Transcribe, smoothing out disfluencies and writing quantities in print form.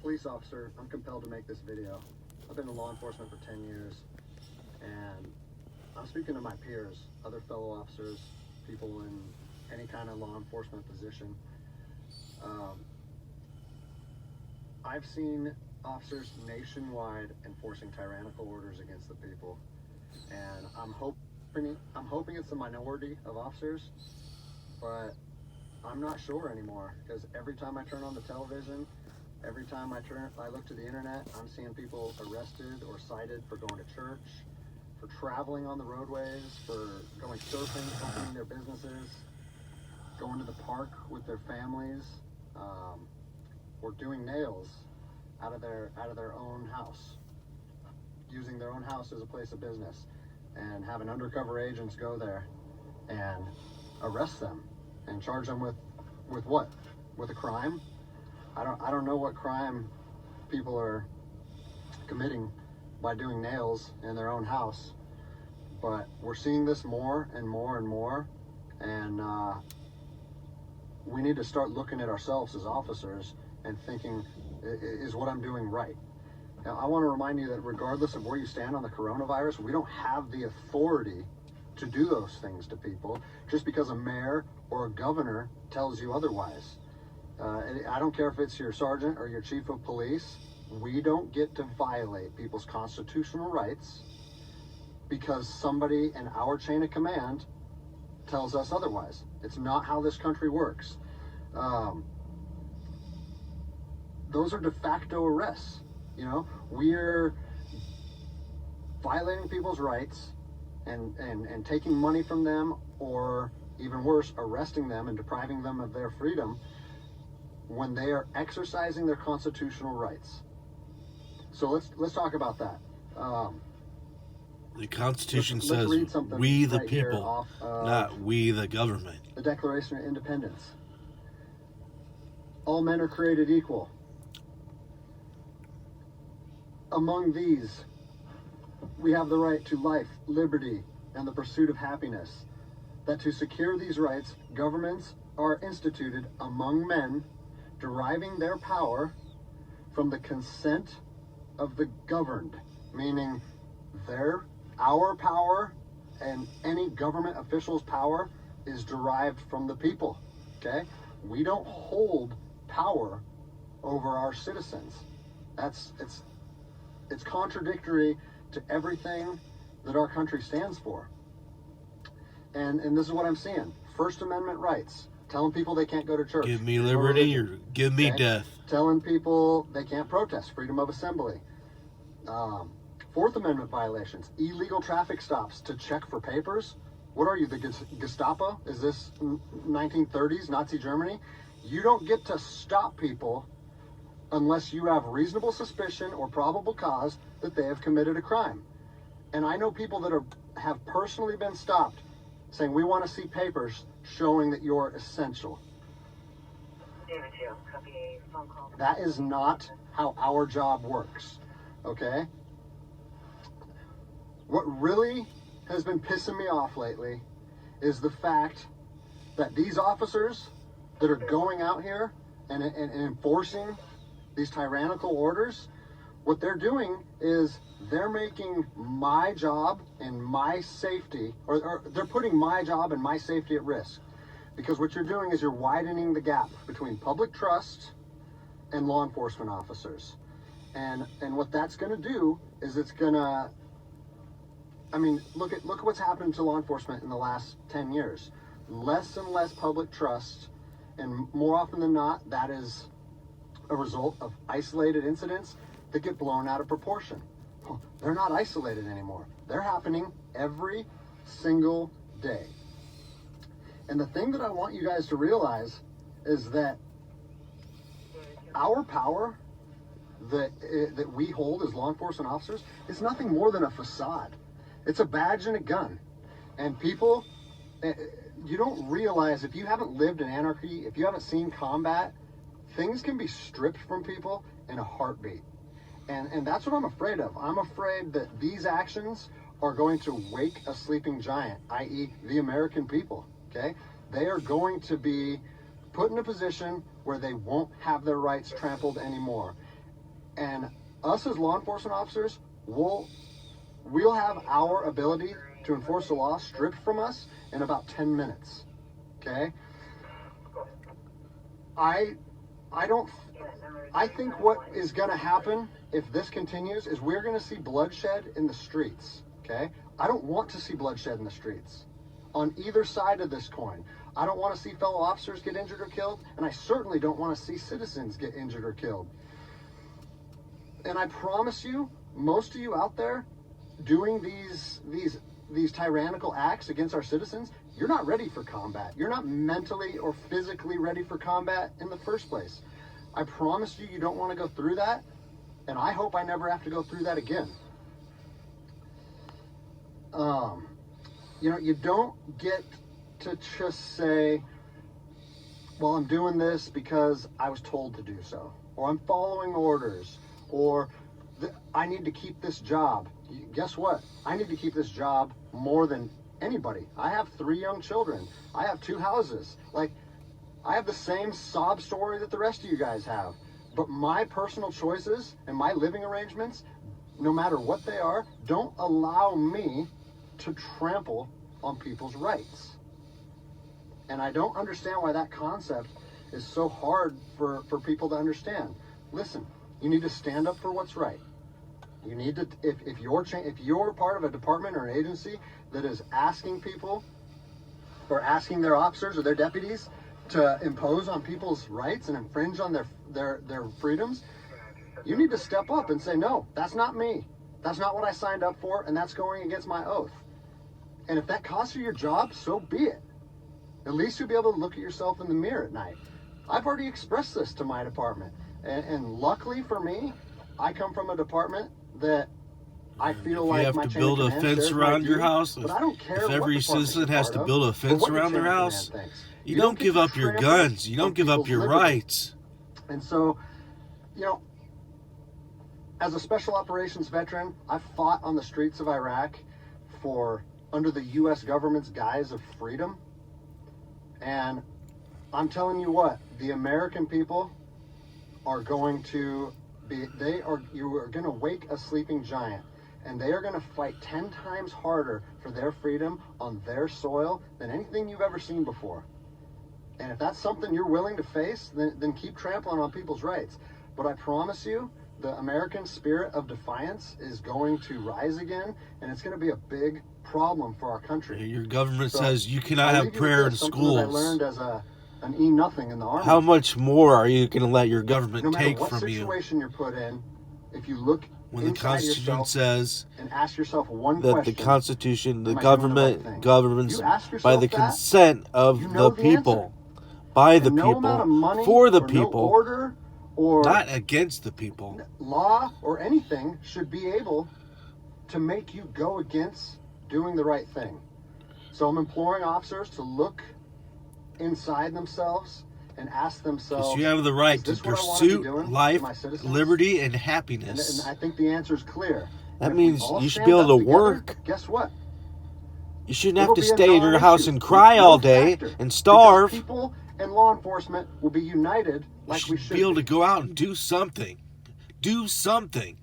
police officer, I'm compelled to make this video. I've been in law enforcement for 10 years, and I'm speaking to my peers, other fellow officers, people in any kind of law enforcement position. I've seen officers nationwide enforcing tyrannical orders against the people, and I'm hoping it's a minority of officers, but I'm not sure anymore, because every time I turn on the television, every time I look to the internet, I'm seeing people arrested or cited for going to church, for traveling on the roadways, for going surfing, opening their businesses, going to the park with their families, or doing nails out of their own house, using their own house as a place of business, and having undercover agents go there and arrest them and charge them with what? With a crime? I don't know what crime people are committing by doing nails in their own house, but we're seeing this more and more and more, and we need to start looking at ourselves as officers and thinking, is what I'm doing right? Now, I want to remind you that regardless of where you stand on the coronavirus, we don't have the authority to do those things to people just because a mayor or a governor tells you otherwise. I don't care if it's your sergeant or your chief of police. We don't get to violate people's constitutional rights because somebody in our chain of command tells us otherwise. It's not how this country works. Those are de facto arrests. You know, we're violating people's rights and taking money from them, or even worse, arresting them and depriving them of their freedom when they are exercising their constitutional rights. So let's talk about that. The Constitution let's says read something we the right here people, off, not we the government. The Declaration of Independence. All men are created equal. Among these, we have the right to life, liberty, and the pursuit of happiness. That to secure these rights, governments are instituted among men, deriving their power from the consent of the governed, meaning our power and any government official's power is derived from the people. Okay? We don't hold power over our citizens. It's contradictory to everything that our country stands for. And this is what I'm seeing. First Amendment rights. Telling people they can't go to church. Give me liberty or give me death. Telling people they can't protest. Freedom of assembly. Fourth Amendment violations. Illegal traffic stops to check for papers. What are you, the Gestapo? Is this 1930s Nazi Germany? You don't get to stop people unless you have reasonable suspicion or probable cause that they have committed a crime. And I know people that have personally been stopped saying, we want to see papers showing that you're essential. That is not how our job works, okay? What really has been pissing me off lately is the fact that these officers that are going out here and enforcing these tyrannical orders, what they're doing is they're making my job and my safety, or they're putting my job and my safety at risk. Because what you're doing is you're widening the gap between public trust and law enforcement officers. And what that's going to do is it's going to, I mean, look at what's happened to law enforcement in the last 10 years. Less and less public trust, and more often than not, that is a result of isolated incidents that get blown out of proportion. They're not isolated anymore. They're happening every single day. And the thing that I want you guys to realize is that our power that we hold as law enforcement officers is nothing more than a facade. It's a badge and a gun. And people, you don't realize, if you haven't lived in anarchy, if you haven't seen combat, things can be stripped from people in a heartbeat. And that's what I'm afraid of. I'm afraid that these actions are going to wake a sleeping giant, i.e. the American people, okay? They are going to be put in a position where they won't have their rights trampled anymore. And us as law enforcement officers, we'll have our ability to enforce the law stripped from us in about 10 minutes. Okay? I think what is going to happen if this continues is we're going to see bloodshed in the streets. Okay? I don't want to see bloodshed in the streets on either side of this coin. I don't want to see fellow officers get injured or killed, and I certainly don't want to see citizens get injured or killed. And I promise you, most of you out there doing these tyrannical acts against our citizens, you're not ready for combat. You're not mentally or physically ready for combat in the first place. I promise you, you don't want to go through that, and I hope I never have to go through that again. You don't get to just say, well, I'm doing this because I was told to do so, or I'm following orders, or I need to keep this job. Guess what? I need to keep this job more than anybody. I have 3 young children. I have 2 houses. Like, I have the same sob story that the rest of you guys have. But my personal choices and my living arrangements, no matter what they are, don't allow me to trample on people's rights. And I don't understand why that concept is so hard for people to understand. Listen, you need to stand up for what's right. You need to, if you're part of a department or an agency that is asking people or asking their officers or their deputies to impose on people's rights and infringe on their freedoms, you need to step up and say, no, that's not me. That's not what I signed up for, and that's going against my oath. And if that costs you your job, so be it. At least you'll be able to look at yourself in the mirror at night. I've already expressed this to my department. And luckily for me, I come from a department that I feel like you have my to chain build of a command fence shares around my your view, house, but I don't care if what every department citizen you're has to part build a of, or fence what your around their chain of house, command thinks. you don't get give to up your trample guns. You on don't give up people's your liberty. rights. And so, as a special operations veteran, I fought on the streets of Iraq under the U.S. government's guise of freedom. And I'm telling you what, the American people are going to you are going to wake a sleeping giant, and they are going to fight 10 times harder for their freedom on their soil than anything you've ever seen before. And if that's something you're willing to face, then keep trampling on people's rights. But I promise you, the American spirit of defiance is going to rise again, and it's going to be a big problem for our country. Your government So, says you cannot I'll have leave you prayer with in this, something that I schools. learned as an E-nothing in the Army. How much more are you going to let your government No matter take what from you? situation you're put in, if you look When the inside Constitution yourself says and ask yourself one that question, the Constitution, the am I doing the right government thing? governs You ask yourself by the that, consent of you know the the people, by the and no amount of people, money for the or people, no order or not against the people. law or anything should be able to make you go against doing the right thing. So I'm imploring officers to look inside themselves and ask themselves, Because you have the right is to this what I want to be pursue doing life, for my citizens? liberty, and And happiness. I think the answer is clear. That And if we means all you should stand be able up to together, work. Guess what? You shouldn't have It'll to be a stay in your house non-issue. and cry No all day factor. and Because starve. people and law enforcement will be united You like we should should be able to go out and do something. Do something.